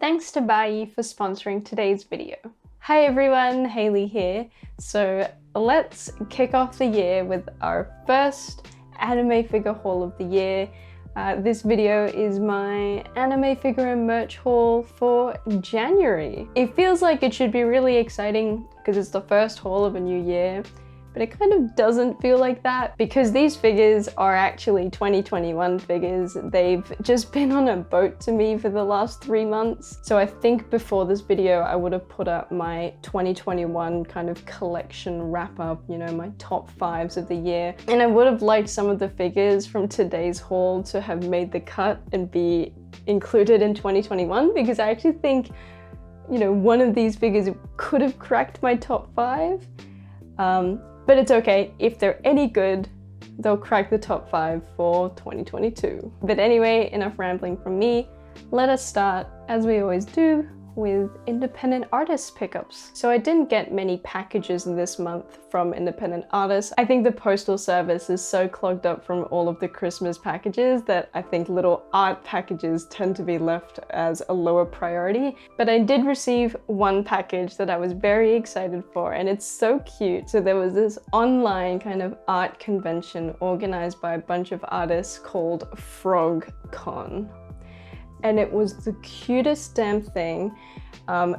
Thanks to Bai for sponsoring today's video. Hi everyone, Hayley here. So let's kick off the year with our first anime figure haul of the year. This video is my anime figure and merch haul for January. It feels like it should be really exciting because it's the first haul of a new year, but it kind of doesn't feel like that because these figures are actually 2021 figures. They've just been on a boat to me for the last 3 months. So I think before this video, I would have put up my 2021 kind of collection wrap up, you know, my top 5s of the year. And I would have liked some of the figures from today's haul to have made the cut and be included in 2021 because I actually think, you know, one of these figures could have cracked my top 5. But it's okay, if they're any good, they'll crack the top 5 for 2022. But anyway, enough rambling from me. Let us start, as we always do, with independent artist pickups. So I didn't get many packages this month from independent artists. I think the postal service is so clogged up from all of the Christmas packages that I think little art packages tend to be left as a lower priority. But I did receive one package that I was very excited for, and it's so cute. So there was this online kind of art convention organized by a bunch of artists called FrogCon. And it was the cutest damn thing.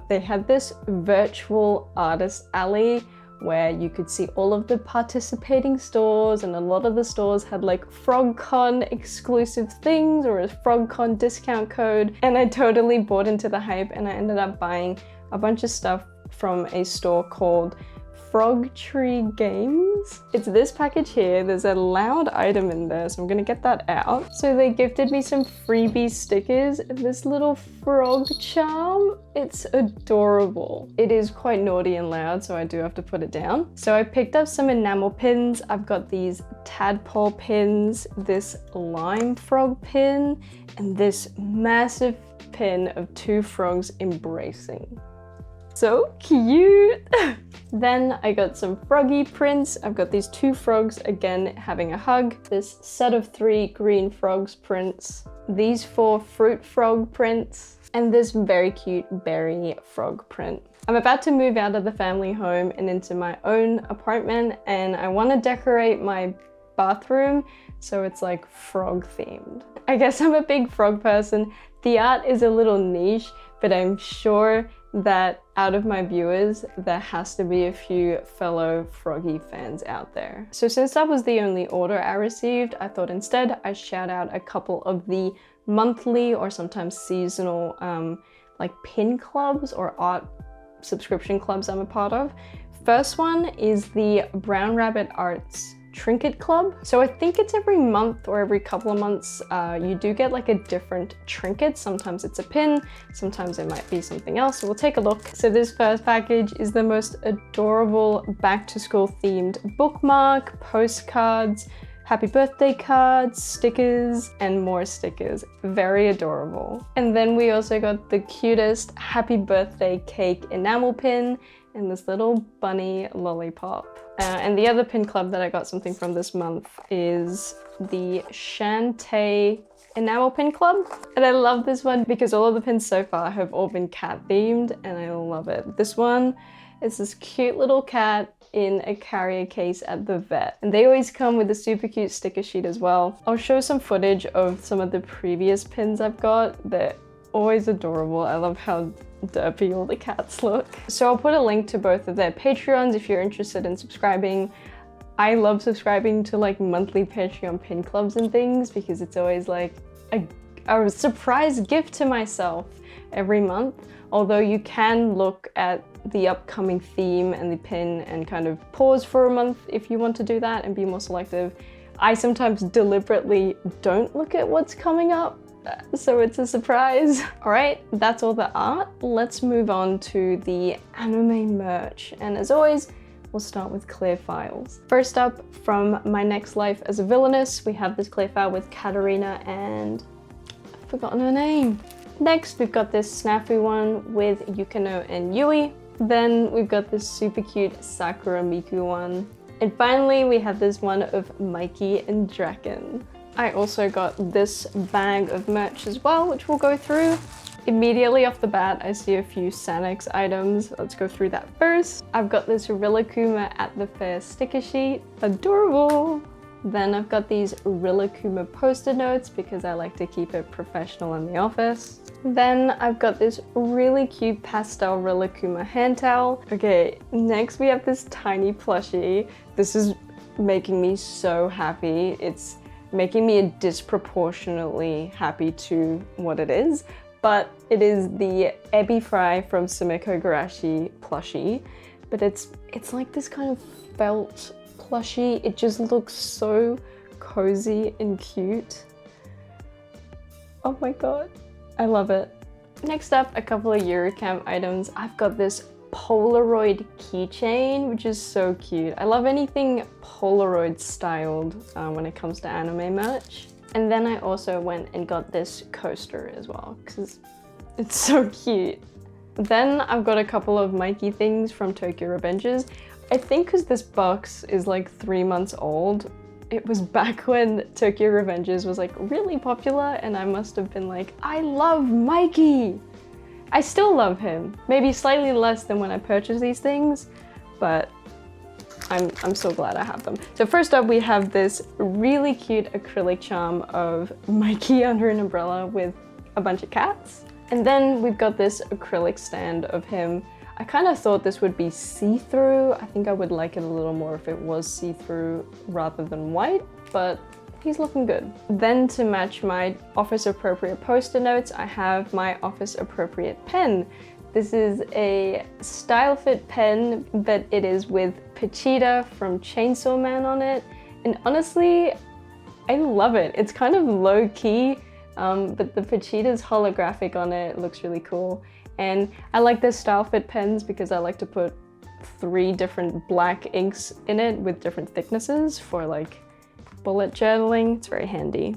They had this virtual artist alley where you could see all of the participating stores, and a lot of the stores had like FrogCon exclusive things or a FrogCon discount code. And I totally bought into the hype, and I ended up buying a bunch of stuff from a store called Frog Tree Games. It's this package here. There's a loud item in there, so I'm gonna get that out. So they gifted me some freebie stickers and this little frog charm. It's adorable. It is quite naughty and loud, so I do have to put it down. So I picked up some enamel pins. I've got these tadpole pins, this lime frog pin, and this massive pin of 2 frogs embracing. So cute! Then I got some froggy prints. I've got these 2 frogs again having a hug, this set of 3 green frogs prints, these 4 fruit frog prints, and this very cute berry frog print. I'm about to move out of the family home and into my own apartment, and I want to decorate my bathroom so it's like frog themed. I guess I'm a big frog person. The art is a little niche, but I'm sure that out of my viewers, there has to be a few fellow froggy fans out there. So since that was the only order I received, I thought instead I'd shout out a couple of the monthly or sometimes seasonal like pin clubs or art subscription clubs I'm a part of. First one is the Brown Rabbit Arts Trinket Club. So I think it's every month or every couple of months you do get like a different trinket. Sometimes it's a pin, sometimes it might be something else. So we'll take a look. So this first package is the most adorable back to school themed bookmark, postcards, happy birthday cards, stickers, and more stickers. Very adorable. And then we also got the cutest happy birthday cake enamel pin and this little bunny lollipop. And the other pin club that I got something from this month is the Shantae enamel pin club. And I love this one because all of the pins so far have all been cat themed and I love it. This one is this cute little cat in a carrier case at the vet. And they always come with a super cute sticker sheet as well. I'll show some footage of some of the previous pins I've got. They're always adorable. I love how derpy all the cats look. So I'll put a link to both of their Patreons if you're interested in subscribing. I love subscribing to like monthly Patreon pin clubs and things because it's always like a surprise gift to myself every month. Although you can look at the upcoming theme and the pin and kind of pause for a month if you want to do that and be more selective. I sometimes deliberately don't look at what's coming up, so it's a surprise. All right, that's all the art. Let's move on to the anime merch. And as always, we'll start with clear files. First up, from My Next Life as a Villainess, we have this clear file with Katarina and I've forgotten her name. Next, we've got this snafu one with Yukino and Yui. Then we've got this super cute Sakura Miku one. And finally, we have this one of Mikey and Draken. I also got this bag of merch as well, which we'll go through. Immediately off the bat, I see a few Sanex items. Let's go through that first. I've got this Rillakkuma at the fair sticker sheet. Adorable! Then I've got these Rillakkuma post-it notes because I like to keep it professional in the office. Then I've got this really cute pastel Rillakkuma hand towel. Okay, next we have this tiny plushie. This is making me so happy. It's making me disproportionately happy to what it is, but it is the Ebi Fry from Sumiko Garashi plushie, but it's like this kind of felt plushie. It just looks so cozy and cute. Oh my god, I love it. Next up, a couple of Eurocamp items. I've got this Polaroid keychain, which is so cute. I love anything Polaroid styled when it comes to anime merch. And then I also went and got this coaster as well because it's so cute. Then I've got a couple of Mikey things from Tokyo Revengers. I think because this box is like 3 months old, it was back when Tokyo Revengers was like really popular and I must have been like, I love Mikey! I still love him. Maybe slightly less than when I purchased these things, but I'm so glad I have them. So first up, we have this really cute acrylic charm of Mikey under an umbrella with a bunch of cats. And then we've got this acrylic stand of him. I kind of thought this would be see-through. I think I would like it a little more if it was see-through rather than white, but he's looking good. Then to match my office appropriate post-it notes, I have my office appropriate pen. This is a style fit pen, but it is with Pachita from Chainsaw Man on it. And honestly, I love it. It's kind of low key, but the Pachita's holographic on it looks really cool. And I like this style fit pens because I like to put 3 different black inks in it with different thicknesses for like bullet journaling. It's very handy.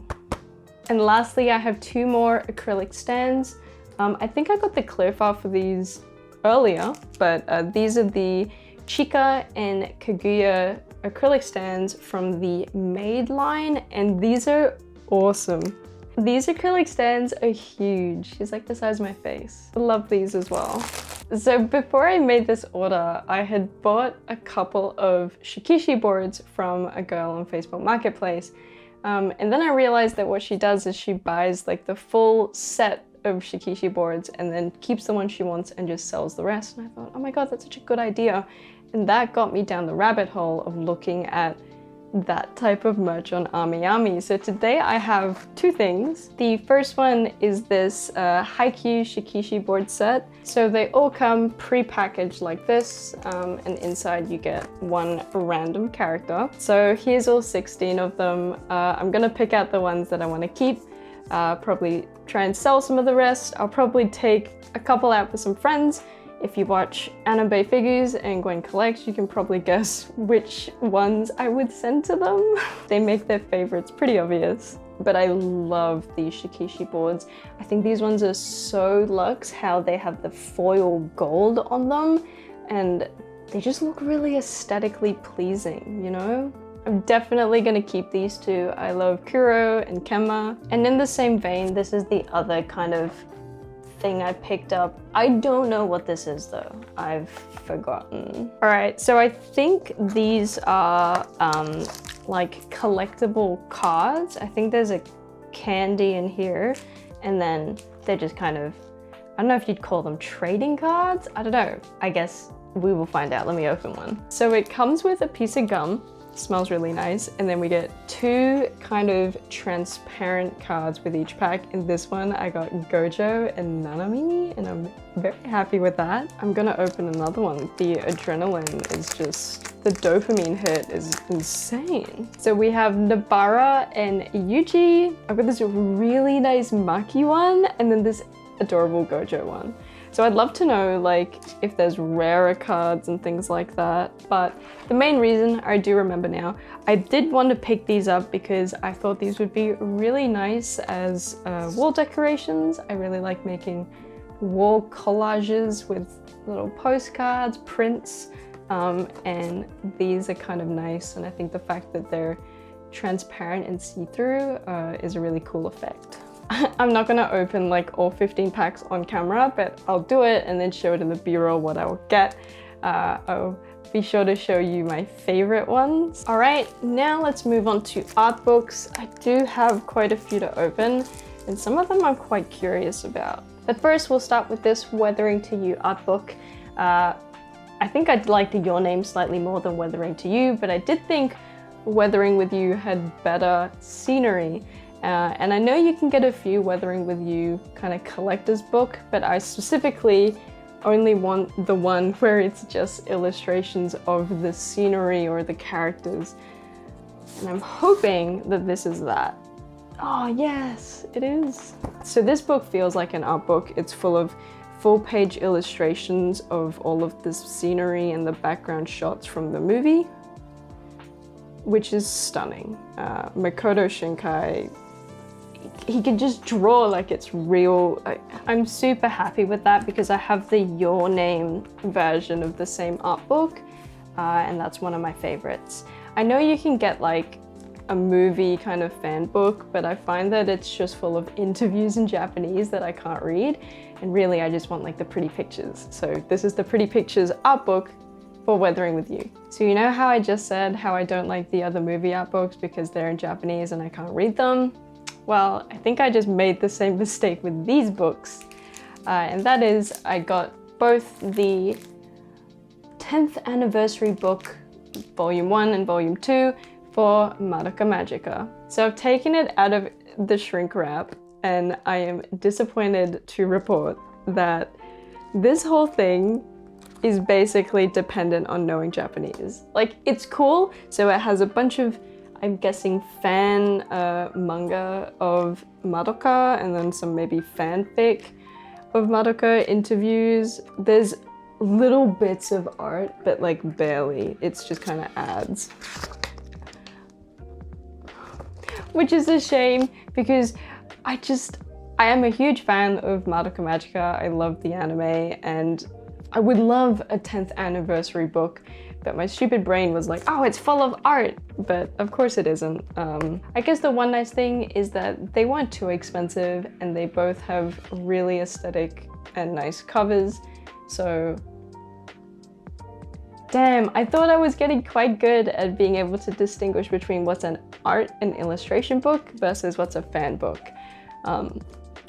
And lastly, I have 2 more acrylic stands. I think I got the clear file for these earlier, but these are the Chika and Kaguya acrylic stands from the Maid line, and these are awesome. These acrylic stands are huge. It's like the size of my face. I love these as well. So before I made this order, I had bought a couple of shikishi boards from a girl on Facebook Marketplace. And then I realized that what she does is she buys like the full set of shikishi boards and then keeps the one she wants and just sells the rest. And I thought, oh my god, that's such a good idea. And that got me down the rabbit hole of looking at that type of merch on AmiAmi. So today I have 2 things. The first one is this Haikyuu Shikishi board set. So they all come pre-packaged like this, and inside you get 1 random character. So here's all 16 of them. I'm gonna pick out the ones that I want to keep, probably try and sell some of the rest. I'll probably take a couple out for some friends. If you watch Anime Figures and go and collect, you can probably guess which ones I would send to them. They make their favorites pretty obvious. But I love these shikishi boards. I think these ones are so luxe, how they have the foil gold on them, and they just look really aesthetically pleasing, you know? I'm definitely gonna keep these 2. I love Kuro and Kenma. And in the same vein, this is the other kind of thing I picked up. I don't know what this is though. I've forgotten. All right, so I think these are like collectible cards. I think there's a candy in here, and then they're just kind of, I don't know if you'd call them trading cards. I don't know. I guess we will find out. Let me open one. So it comes with a piece of gum. Smells really nice, and then we get 2 kind of transparent cards with each pack. In this one I got Gojo and Nanami, and I'm very happy with that. I'm gonna open another one. The adrenaline is just, the dopamine hit is insane. So we have Nabara and Yuji. I've got this really nice Maki one, and then this adorable Gojo one. So I'd love to know like if there's rarer cards and things like that. But the main reason, I do remember now, I did want to pick these up because I thought these would be really nice as wall decorations. I really like making wall collages with little postcards, prints, and these are kind of nice. And I think the fact that they're transparent and see-through is a really cool effect. I'm not gonna open like all 15 packs on camera, but I'll do it and then show it in the B-roll what I will get. I'll be sure to show you my favorite ones. All right, now let's move on to art books. I do have quite a few to open, and some of them I'm quite curious about. But first, we'll start with this Weathering to You art book. I think I'd like the Your Name slightly more than Weathering to You, but I did think Weathering with You had better scenery. And I know you can get a few Weathering with You kind of collector's book, but I specifically only want the one where it's just illustrations of the scenery or the characters. And I'm hoping that this is that. Oh yes, it is. So this book feels like an art book. It's full of full-page illustrations of all of this scenery and the background shots from the movie, which is stunning. Makoto Shinkai, he can just draw like it's real. I'm super happy with that because I have the Your Name version of the same art book, and that's one of my favorites. I know you can get like a movie kind of fan book, but I find that it's just full of interviews in Japanese that I can't read, and really I just want like the pretty pictures. So this is the pretty pictures art book for Weathering with You. So you know how I just said how I don't like the other movie art books because they're in Japanese and I can't read them? Well, I think I just made the same mistake with these books. And that is, I got both the 10th anniversary book, volume 1 and volume 2 for Madoka Magica. So I've taken it out of the shrink wrap and I am disappointed to report that this whole thing is basically dependent on knowing Japanese. Like, it's cool, so it has a bunch of, I'm guessing, fan manga of Madoka and then some maybe fanfic of Madoka interviews. There's little bits of art, but like barely. It's just kind of ads. Which is a shame because I am a huge fan of Madoka Magica. I love the anime and I would love a 10th anniversary book, but my stupid brain was like, oh, it's full of art, but of course it isn't. I guess the one nice thing is that they weren't too expensive and they both have really aesthetic and nice covers, so damn, I thought I was getting quite good at being able to distinguish between what's an art and illustration book versus what's a fan book.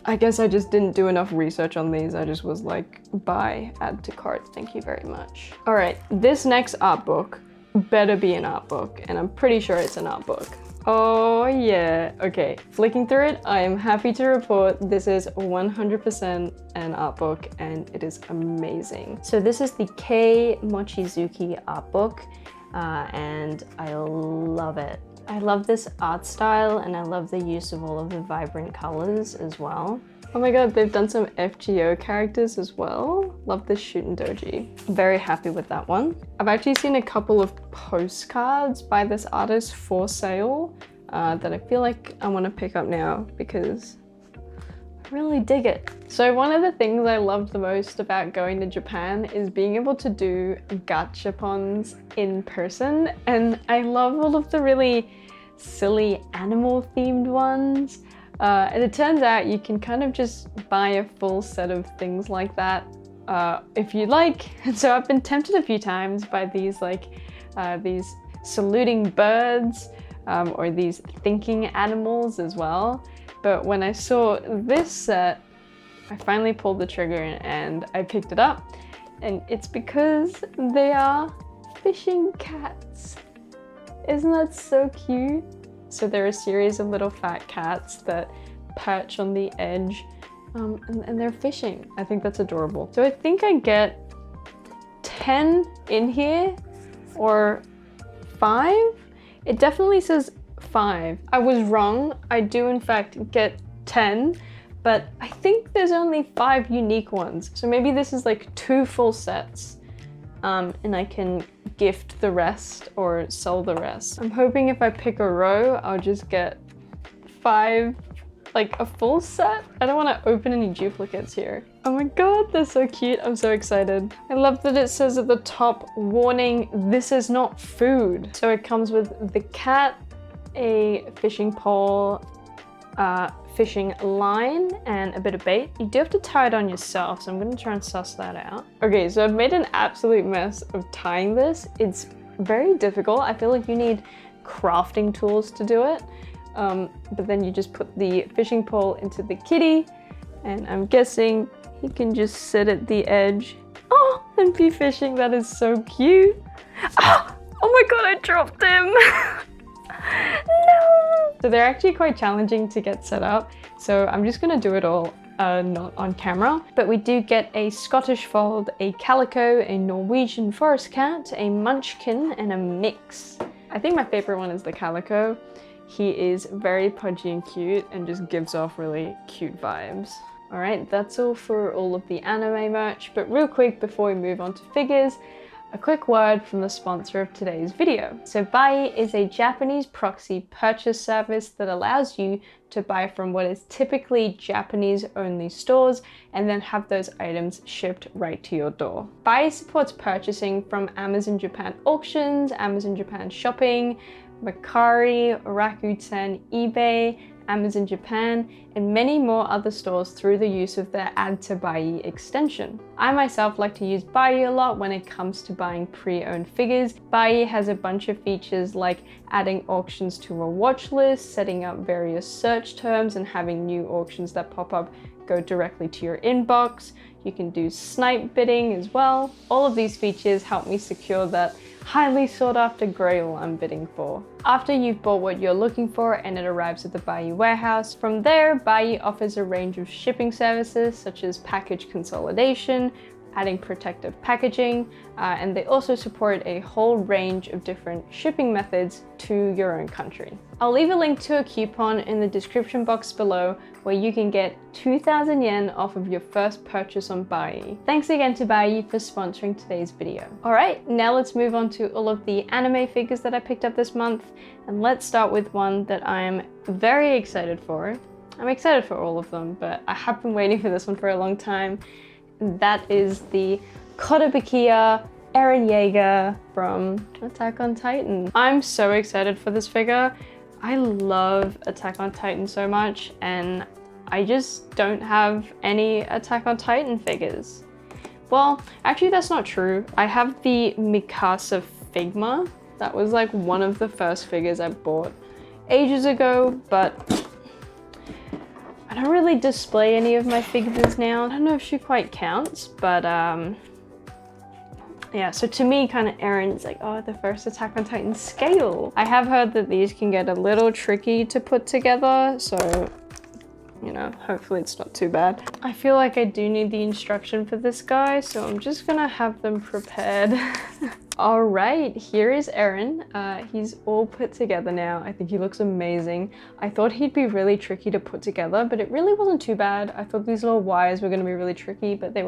I guess I just didn't do enough research on these. I just was like, buy, add to cart, thank you very much. All right, this next art book better be an art book, and I'm pretty sure it's an art book. Oh yeah, okay, flicking through it, I am happy to report this is 100% an art book and it is amazing. So this is the Kei Mochizuki art book and I love it. I love this art style and I love the use of all of the vibrant colors as well. Oh my god, they've done some FGO characters as well. Love this Shuten Doji. Very happy with that one. I've actually seen a couple of postcards by this artist for sale that I feel like I want to pick up now because I really dig it. So one of the things I loved the most about going to Japan is being able to do gachapons in person, and I love all of the really silly animal themed ones. And it turns out you can kind of just buy a full set of things like that if you like. And so I've been tempted a few times by these these saluting birds or these thinking animals as well. But when I saw this set, I finally pulled the trigger and I picked it up. And it's because they are fishing cats. Isn't that so cute? So they're a series of little fat cats that perch on the edge and they're fishing. I think that's adorable. So I think I get 10 in here or 5. It definitely says 5. I was wrong. I do in fact get 10, but I think there's only 5 unique ones. So maybe this is like 2 full sets. And I can gift the rest or sell the rest. I'm hoping if I pick a row, I'll just get 5, like a full set. I don't want to open any duplicates here. Oh my god, they're so cute. I'm so excited. I love that it says at the top, warning, this is not food. So it comes with the cat, a fishing pole, fishing line and a bit of bait. You do have to tie it on yourself, so I'm gonna try and suss that out. Okay, so I've made an absolute mess of tying this. It's very difficult. I feel like you need crafting tools to do it. But then you just put the fishing pole into the kitty, and I'm guessing he can just sit at the edge. Oh, and be fishing. That is so cute. Oh my god, I dropped him. No! So they're actually quite challenging to get set up, so I'm just gonna do it all not on camera. But we do get a Scottish fold, a calico, a Norwegian forest cat, a munchkin, and a mix. I think my favorite one is the calico. He is very pudgy and cute and just gives off really cute vibes. All right, that's all for all of the anime merch, but real quick before we move on to figures, a quick word from the sponsor of today's video. So Bai is a Japanese proxy purchase service that allows you to buy from what is typically Japanese only stores and then have those items shipped right to your door. Bai supports purchasing from Amazon Japan auctions, Amazon Japan shopping, Mercari, Rakuten, eBay, Amazon Japan, and many more other stores through the use of their Add to Bai extension. I myself like to use Bai a lot when it comes to buying pre-owned figures. Bai has a bunch of features like adding auctions to a watch list, setting up various search terms, and having new auctions that pop up go directly to your inbox. You can do snipe bidding as well. All of these features help me secure that highly sought after grail I'm bidding for. After you've bought what you're looking for and it arrives at the Bai warehouse, from there Bai offers a range of shipping services such as package consolidation, adding protective packaging, and they also support a whole range of different shipping methods to your own country. I'll leave a link to a coupon in the description box below where you can get 2,000 yen off of your first purchase on Bai. Thanks again to Bai for sponsoring today's video. All right, now let's move on to all of the anime figures that I picked up this month, and let's start with one that I'm very excited for. I'm excited for all of them, but I have been waiting for this one for a long time. That is the Kotobukiya Eren Yeager from Attack on Titan. I'm so excited for this figure. I love Attack on Titan so much, and I just don't have any Attack on Titan figures. Well, actually that's not true. I have the Mikasa Figma. That was like one of the first figures I bought ages ago, but I don't really display any of my figures now. I don't know if she quite counts, but yeah, so to me, kind of Eren's like, oh, the first Attack on Titan scale. I have heard that these can get a little tricky to put together, so, you know, hopefully it's not too bad. I feel like I do need the instruction for this guy, so I'm just gonna have them prepared. All right, here is Eren. He's all put together now. I think he looks amazing. I thought he'd be really tricky to put together, but it really wasn't too bad. I thought these little wires were gonna be really tricky, but they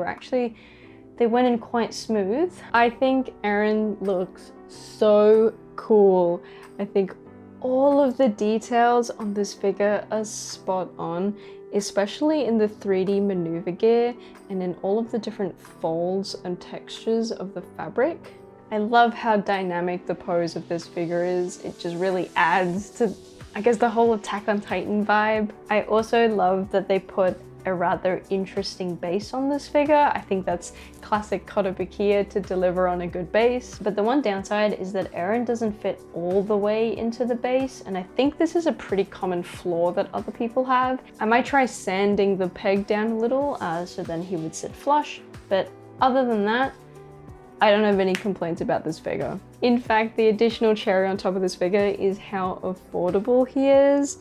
went in quite smooth. I think Eren looks so cool. I think all of the details on this figure are spot on, especially in the 3D maneuver gear and in all of the different folds and textures of the fabric. I love how dynamic the pose of this figure is. It just really adds to, I guess, the whole Attack on Titan vibe. I also love that they put a rather interesting base on this figure. I think that's classic Kotobukiya to deliver on a good base. But the one downside is that Eren doesn't fit all the way into the base, and I think this is a pretty common flaw that other people have. I might try sanding the peg down a little so then he would sit flush, but other than that, I don't have any complaints about this figure. In fact, the additional cherry on top of this figure is how affordable he is.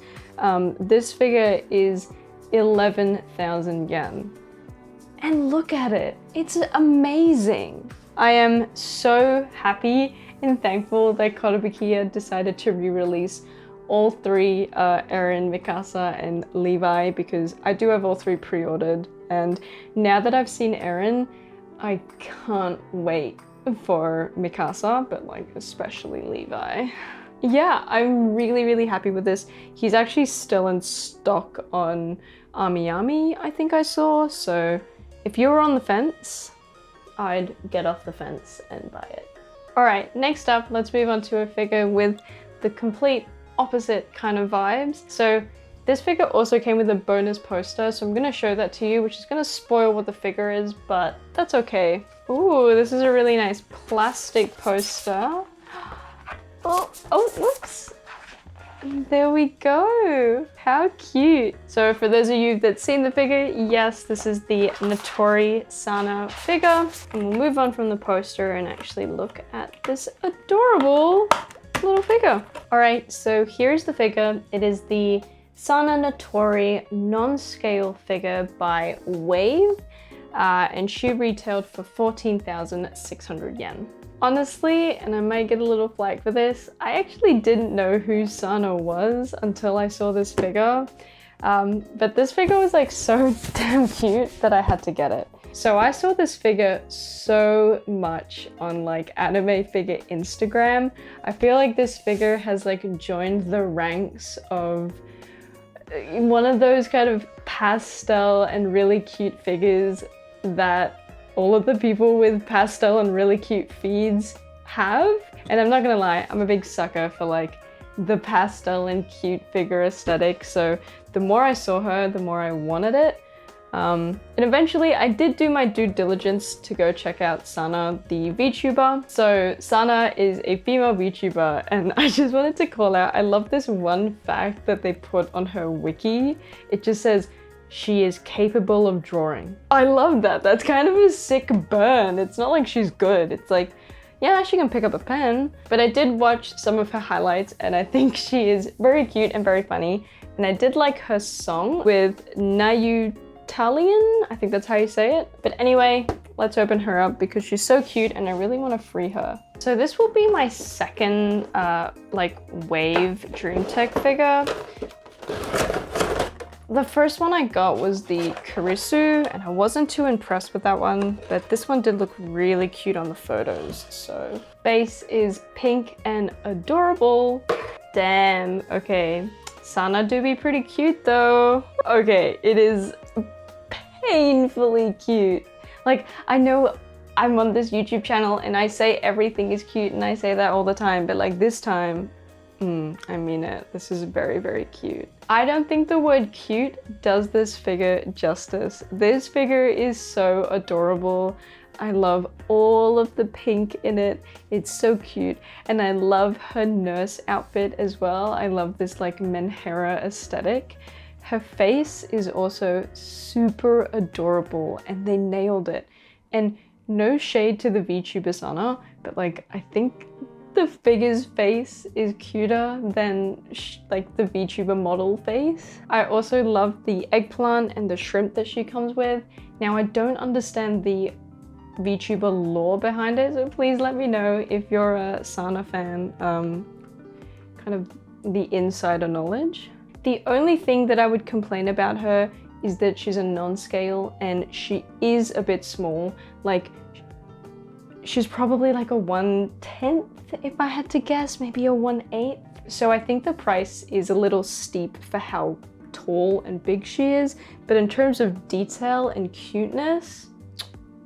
This figure is 11,000 yen. And look at it, it's amazing. I am so happy and thankful that Kotobukiya decided to re-release all three, Eren, Mikasa, and Levi, because I do have all three pre-ordered. And now that I've seen Eren, I can't wait for Mikasa, but like especially Levi. Yeah, I'm really happy with this. He's actually still in stock on AmiAmi, I think I saw. So if you were on the fence, I'd get off the fence and buy it. All right, next up, let's move on to a figure with the complete opposite kind of vibes. So This figure also came with a bonus poster, so I'm gonna show that to you, which is gonna spoil what the figure is, but that's okay. Ooh, this is a really nice plastic poster. Oh, whoops. There we go. How cute. So for those of you that's seen the figure, yes, this is the Natori Sana figure. And we'll move on from the poster and actually look at this adorable little figure. All right, so here's the figure. It is the Sana Natori non-scale figure by Wave, and she retailed for 14,600 yen. Honestly, and I might get a little flack for this, I actually didn't know who Sana was until I saw this figure. But this figure was like so damn cute that I had to get it. So I saw this figure so much on like anime figure Instagram. I feel like this figure has like joined the ranks of one of those kind of pastel and really cute figures that all of the people with pastel and really cute feeds have. And I'm not gonna lie, I'm a big sucker for like the pastel and cute figure aesthetic. So the more I saw her, the more I wanted it. And eventually I did do my due diligence to go check out Sana, the VTuber. So Sana is a female VTuber, and I just wanted to call out, I love this one fact that they put on her wiki. It just says, she is capable of drawing. I love that. That's kind of a sick burn. It's not like she's good. It's like, yeah, she can pick up a pen. But I did watch some of her highlights and I think she is very cute and very funny. And I did like her song with Nayutalian. I think that's how you say it. But anyway, let's open her up because she's so cute and I really want to free her. So this will be my second like Wave Dream Tech figure. The first one I got was the Karisu, and I wasn't too impressed with that one, but this one did look really cute on the photos. So base is pink and adorable. Damn, okay. Sana do be pretty cute though. Okay, it is painfully cute. Like, I know I'm on this YouTube channel and I say everything is cute and I say that all the time, but like this time, I mean it. This is very, very cute. I don't think the word cute does this figure justice. This figure is so adorable. I love all of the pink in it. It's so cute. And I love her nurse outfit as well. I love this like menhera aesthetic. Her face is also super adorable and they nailed it. And no shade to the VTuber Sana, but like I think the figure's face is cuter than like the VTuber model face. I also love the eggplant and the shrimp that she comes with. Now I don't understand the VTuber lore behind it, so please let me know if you're a Sana fan, kind of the insider knowledge. The only thing that I would complain about her is that she's a non-scale and she is a bit small. Like, she's probably like a 1/10 if I had to guess, maybe a 1/8. So I think the price is a little steep for how tall and big she is, but in terms of detail and cuteness,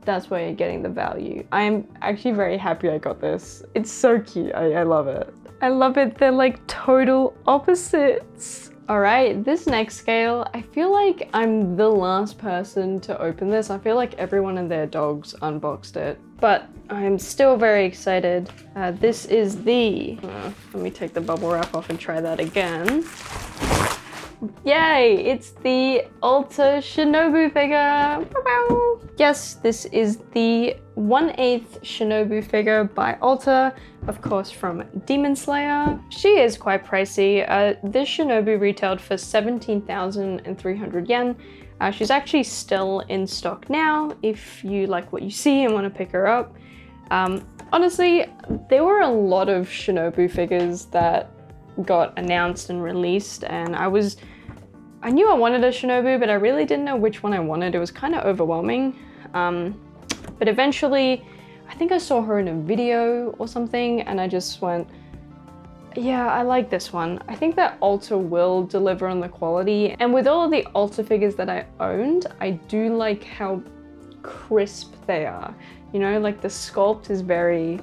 that's where you're getting the value. I'm actually very happy I got this. It's so cute, I love it. I love it, they're like total opposites. All right, this next scale, I feel like I'm the last person to open this. I feel like everyone and their dogs unboxed it, but I'm still very excited. This is the, let me take the bubble wrap off and try that again. Yay, it's the Ulta Shinobu figure. Yes, this is the 1/8 Shinobu figure by Ulta, of course from Demon Slayer. She is quite pricey. This Shinobu retailed for 17,300 yen. She's actually still in stock now if you like what you see and want to pick her up. Honestly, there were a lot of Shinobu figures that got announced and released, and I knew I wanted a Shinobu, but I really didn't know which one I wanted. It was kind of overwhelming. But eventually, I think I saw her in a video or something, and I just went, yeah, I like this one. I think that Ulta will deliver on the quality. And with all of the Ulta figures that I owned, I do like how crisp they are. You know, like the sculpt is very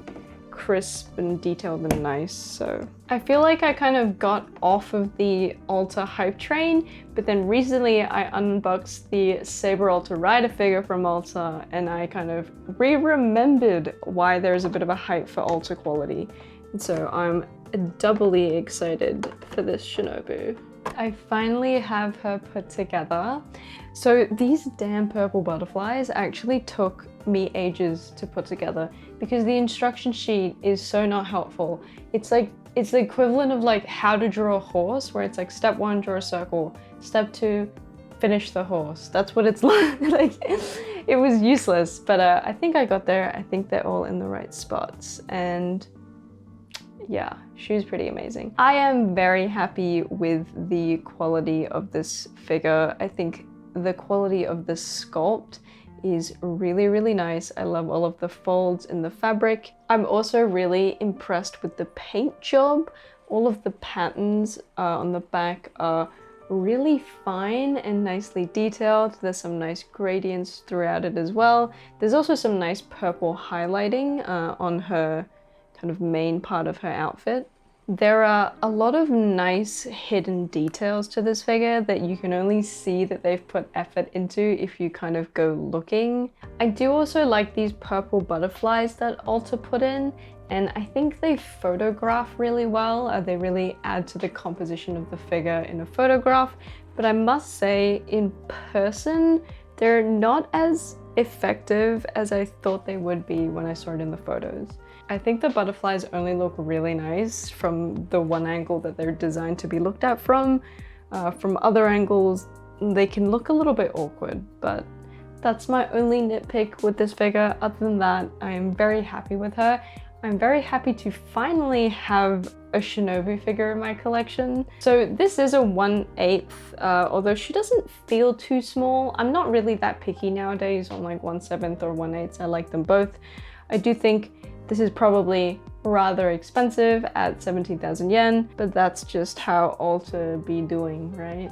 crisp and detailed and nice. So I feel like I kind of got off of the Alta hype train, but then recently I unboxed the Saber Alta Rider figure from Alta, and I kind of remembered why there's a bit of a hype for Alta quality. And so I'm doubly excited for this Shinobu. I finally have her put together. So these damn purple butterflies actually took me ages to put together because the instruction sheet is so not helpful. It's like, it's the equivalent of like how to draw a horse, where it's like step 1, draw a circle, step 2, finish the horse. That's what it's like. It was useless, but I think I got there. I think they're all in the right spots, and yeah, she's pretty amazing. I am very happy with the quality of this figure. I think the quality of the sculpt is really, really nice. I love all of the folds in the fabric. I'm also really impressed with the paint job. All of the patterns on the back are really fine and nicely detailed. There's some nice gradients throughout it as well. There's also some nice purple highlighting on her kind of main part of her outfit. There are a lot of nice hidden details to this figure that you can only see that they've put effort into if you kind of go looking. I do also like these purple butterflies that Alta put in, and I think they photograph really well. They really add to the composition of the figure in a photograph, but I must say in person, they're not as effective as I thought they would be when I saw it in the photos. I think the butterflies only look really nice from the one angle that they're designed to be looked at from. From other angles, they can look a little bit awkward, but that's my only nitpick with this figure. Other than that, I am very happy with her. I'm very happy to finally have a Shinobu figure in my collection. So this is a 1/8, although she doesn't feel too small. I'm not really that picky nowadays on like 1/7 or 1/8. I like them both. I do think this is probably rather expensive at 17,000 yen, but that's just how Alta be doing, right?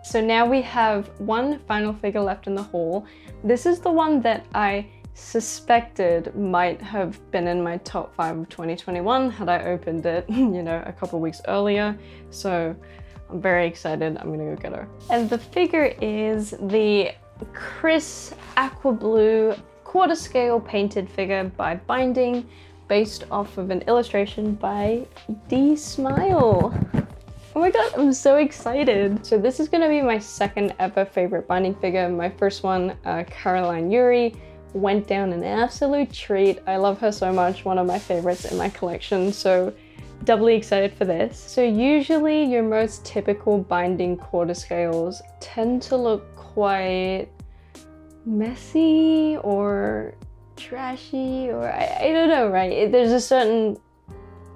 So now we have one final figure left in the haul. This is the one that I suspected might have been in my top 5 of 2021 had I opened it, you know, a couple weeks earlier. So I'm very excited. I'm gonna go get her. And the figure is the Chris Aqua Blue quarter scale painted figure by Binding, based off of an illustration by D Smile. Oh my god, I'm so excited. So this is gonna be my second ever favorite Binding figure. My first one, Caroline Yuri, went down an absolute treat. I love her so much, one of my favorites in my collection, so doubly excited for this. So usually your most typical Binding quarter scales tend to look quite messy or trashy, or I don't know, right? There's a certain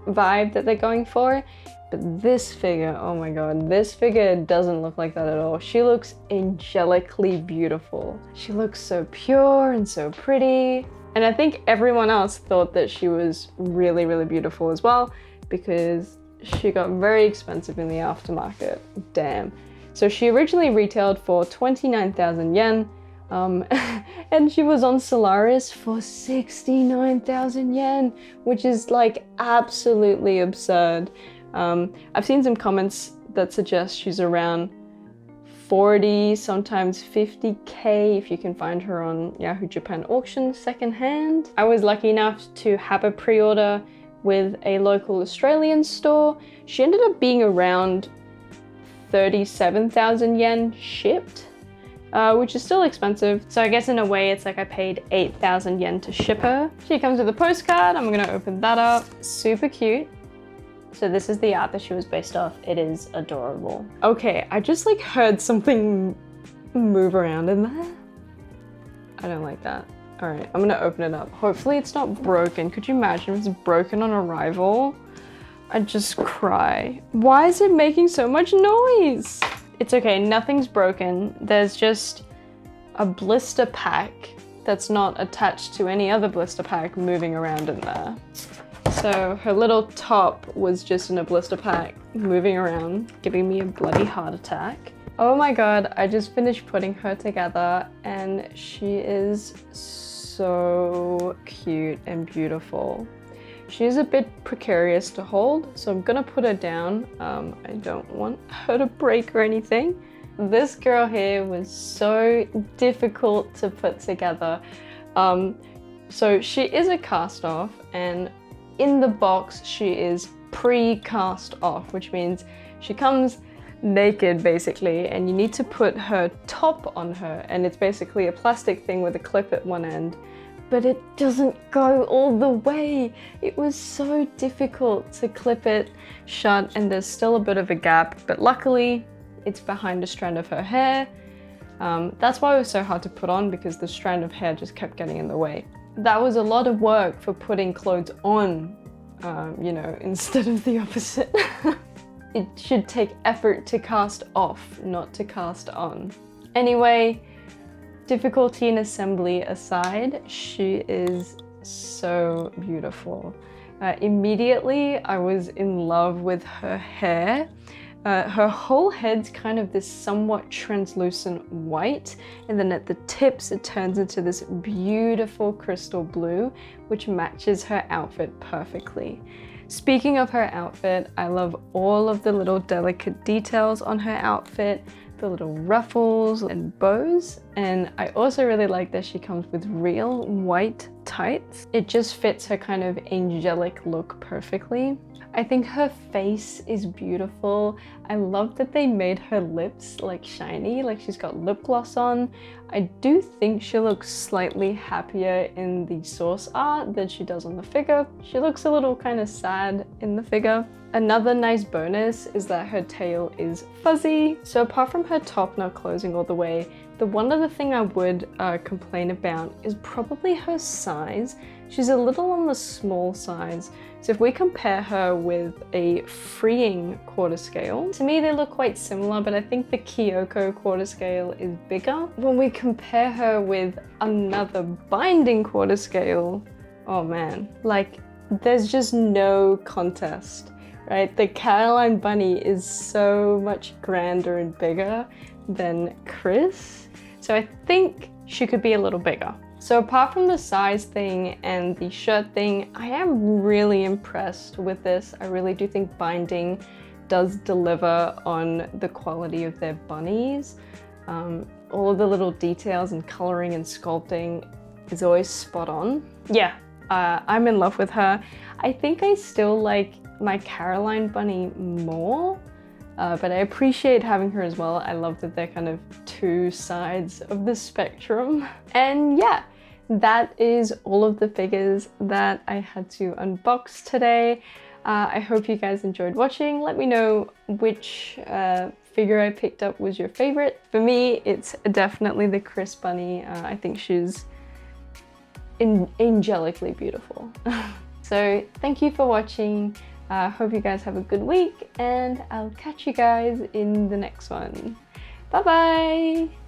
vibe that they're going for, but this figure, oh my god, this figure doesn't look like that at all. She looks angelically beautiful. She looks so pure and so pretty, and I think everyone else thought that she was really, really beautiful as well, because she got very expensive in the aftermarket. Damn. So she originally retailed for 29,000 yen, and she was on Solaris for 69,000 yen, which is like absolutely absurd. I've seen some comments that suggest she's around 40, sometimes 50k if you can find her on Yahoo Japan auction secondhand. I was lucky enough to have a pre-order with a local Australian store. She ended up being around 37,000 yen shipped, which is still expensive. So I guess in a way it's like I paid 8,000 yen to ship her. She comes with a postcard. I'm gonna open that up. Super cute. So this is the art that she was based off. It is adorable. Okay, I just like heard something move around in there. I don't like that. All right, I'm gonna open it up. Hopefully it's not broken. Could you imagine if it's broken on arrival? I'd just cry. Why is it making so much noise? It's okay, nothing's broken. There's just a blister pack that's not attached to any other blister pack moving around in there. So her little top was just in a blister pack moving around, giving me a bloody heart attack. Oh my god, I just finished putting her together and she is so cute and beautiful. She is a bit precarious to hold, so I'm gonna put her down. I don't want her to break or anything. This girl here was so difficult to put together. So she is a cast off, and in the box she is pre-cast off, which means she comes naked basically, and you need to put her top on her, and it's basically a plastic thing with a clip at one end, but it doesn't go all the way. It was so difficult to clip it shut, and there's still a bit of a gap, but luckily it's behind a strand of her hair. That's why it was so hard to put on, because the strand of hair just kept getting in the way. That was a lot of work for putting clothes on, you know, instead of the opposite. It should take effort to cast off, not to cast on. Anyway, difficulty in assembly aside, she is so beautiful. Immediately, I was in love with her hair. Her whole head's kind of this somewhat translucent white, and then at the tips it turns into this beautiful crystal blue, which matches her outfit perfectly. Speaking of her outfit, I love all of the little delicate details on her outfit, the little ruffles and bows, and I also really like that she comes with real white tights. It just fits her kind of angelic look perfectly. I think her face is beautiful. I love that they made her lips like shiny, like she's got lip gloss on. I do think she looks slightly happier in the source art than she does on the figure. She looks a little kind of sad in the figure. Another nice bonus is that her tail is fuzzy. So apart from her top not closing all the way, the one other thing I would complain about is probably her size. She's a little on the small size. So if we compare her with a freeing quarter scale, to me they look quite similar, but I think the Kyoko quarter scale is bigger. When we compare her with another binding quarter scale, oh man, like there's just no contest, right? The Caroline bunny is so much grander and bigger than Chris. So I think she could be a little bigger. So apart from the size thing and the shirt thing, I am really impressed with this. I really do think binding does deliver on the quality of their bunnies. All of the little details and coloring and sculpting is always spot on. Yeah, I'm in love with her. I think I still like my Caroline bunny more, but I appreciate having her as well. I love that they're kind of two sides of the spectrum. And yeah, that is all of the figures that I had to unbox today. I hope you guys enjoyed watching. Let me know which figure I picked up was your favorite. For me, it's definitely the Chris bunny. I think she's angelically beautiful. So thank you for watching. Hope you guys have a good week, and I'll catch you guys in the next one. Bye bye!